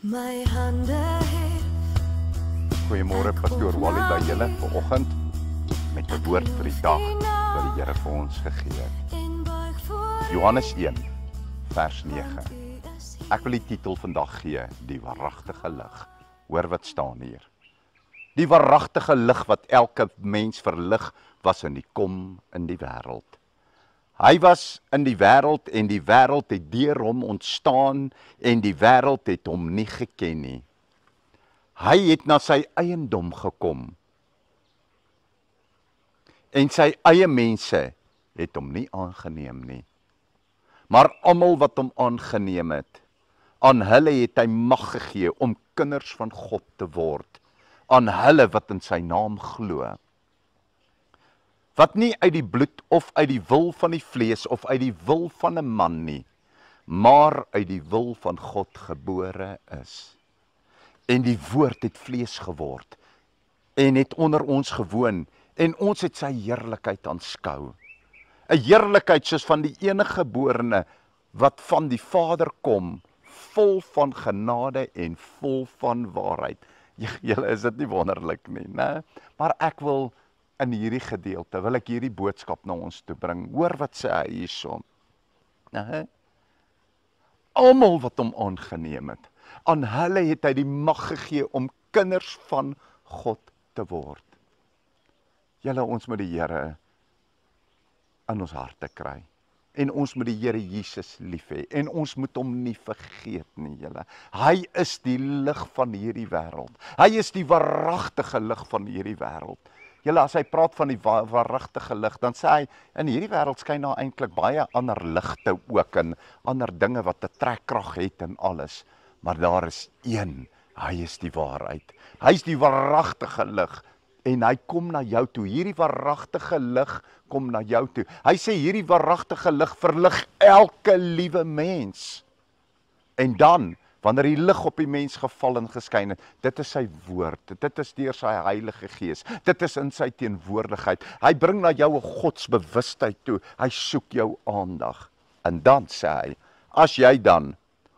my hande het. Goeiemôre Pastoor Wally by julle vanoggend met 'n woord vir die dag wat die Here vir ons gegee het. Johannes 1 vers 9. Ek wil die titel vandag gee, die waaragtige lig. Hoor wat staan hier. Die waaragtige lig wat elke mens verlig was in die kom in die wêreld. Hy was in die wêreld en die wêreld het deur hom ontstaan en die wêreld het hom nie geken nie. Hy het na sy eiendom gekom en sy eie mense het hom nie aangeneem nie. Maar almal wat hom aangeneem het, aan hulle het hy mag gegee om kinders van God te word, aan hulle wat in sy naam glo. Wat nie uit die bloed of uit die wil van die vlees of uit die wil van 'n man nie, maar uit die wil van God gebore is. En die woord het vlees geword en het onder ons gewoon en ons het sy heerlikheid aanskou. 'n Heerlikheid soos van die enige geborene wat van die Vader kom, vol van genade en vol van waarheid. Julle is dit nie wonderlik nie, né? Maar ek wil in hierdie gedeelte, wil ek hierdie boodskap na ons toe bring. Hoor wat sê hy hierso. Almal wat hom aangeneem het, aan hulle het hy die mag gegee om kinders van God te word. Julle, ons moet die Here in ons harte kry. En ons moet die Here Jesus lief hê. En ons moet hom nie vergeet nie, julle. Hy is die lig van hierdie wêreld. Hy is die waaragtige lig van hierdie wêreld. Julle, as hy praat van die waaragtige lig, dan sê hy, in hierdie wêreld skyn daar eintlik baie ander ligte ook, en ander dinge wat 'n trekkrag het en alles. Maar daar is een, hy is die waarheid. Hy is die waaragtige lig. En hy kom na jou toe, hierdie waaragtige lig kom na jou toe. Hy sê hierdie waaragtige lig verlig elke liewe mens. En dan, wanneer die lig op die mens geval en geskyn het, dit is sy woord, dit is deur sy Heilige Gees, dit is in sy teenwoordigheid. Hy bring na jou 'n godsbewustheid toe, hy soek jou aandag. En dan sê hy, as jy dan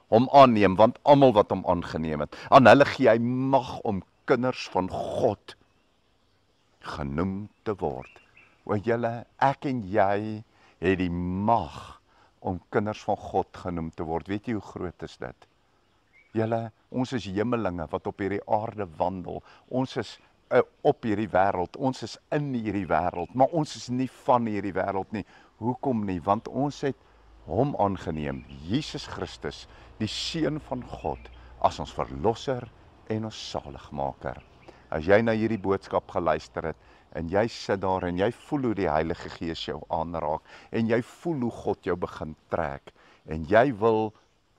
hom aanneem, want almal wat hom aangeneem het, aan hulle gee hy mag om kinders van God genoem te word. O julle, ek en jy het die mag om kinders van God genoem te word. Weet jy hoe groot is dit? Julle, ons is hemelinge wat op hierdie aarde wandel. Ons is op hierdie wêreld, ons is in hierdie wêreld, maar ons is nie van hierdie wêreld nie. Hoekom nie? Want ons het hom aangeneem, Jesus Christus, die Seun van God, as ons verlosser en ons saligmaker. As jy na hierdie boodskap geluister het, en jy sit daar en jy voel hoe die Heilige Gees jou aanraak, en jy voel hoe God jou begin trek, en jy wil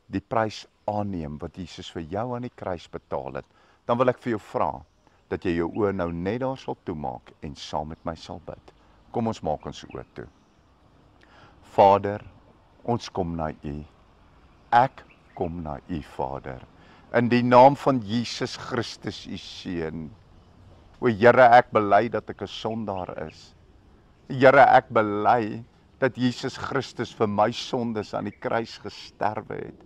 die prys aanneem wat Jesus vir jou aan die kruis betaal het, dan wil ek vir jou vra, dat jy jou oë nou net daar sal toemaak, en saam met my sal bid. Kom ons maak ons oë toe. Vader, ons kom na U. Ek kom na U, Vader. In die naam van Jesus Christus, U Seun. O Here, ek bely dat ek 'n sondaar is. Here, ek bely dat Jesus Christus vir my sondes aan die kruis gesterwe het.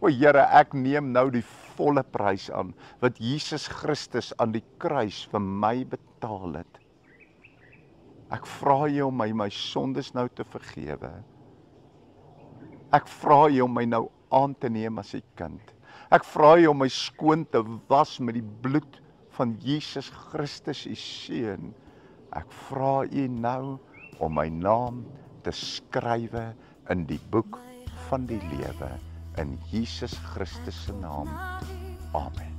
O Here, ek neem nou die volle prys aan wat Jesus Christus aan die kruis vir my betaal het. Ek vra U om my sondes nou te vergewe. Ek vra U om my nou aan te neem as U kind. Ek vra U om my skoon te was met die bloed van Jesus Christus, U Seun. Ek vra U nou om my naam te skrywe in die boek van die lewe, in Jesus Christus se naam. Amen.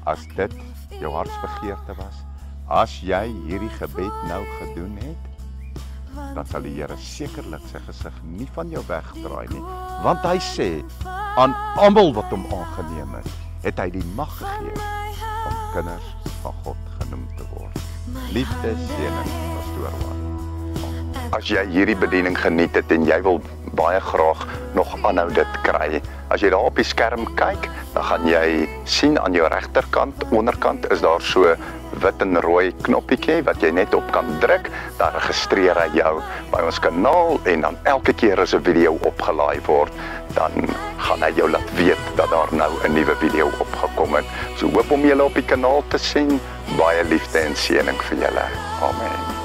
As dit jou hartsbegeerte was, as jy hierdie gebed nou gedoen het, dan sal die Here sekerlik sy gesig nie van jou wegdraai nie, want hy sê, aan almal wat hom aangeneem het hy die mag gegee om kinders van God genoem te word. Liefde, seëning, Pastoor Wally. As jy hierdie bediening geniet het en jy wil baie graag nog aanhou dit kry, as jy daar op die skerm kyk, dan gaan jy sien aan jou regterkant, onderkant is daar so wit en rooi knoppietjie wat jy net op kan druk, dan registreer hy jou by ons kanaal en dan elke keer as 'n video opgelaai word, dan gaan hy jou laat weet dat daar nou 'n nuwe video opgekom het. So hoop om julle op die kanaal te sien. Baie liefde en seëning vir julle. Amen.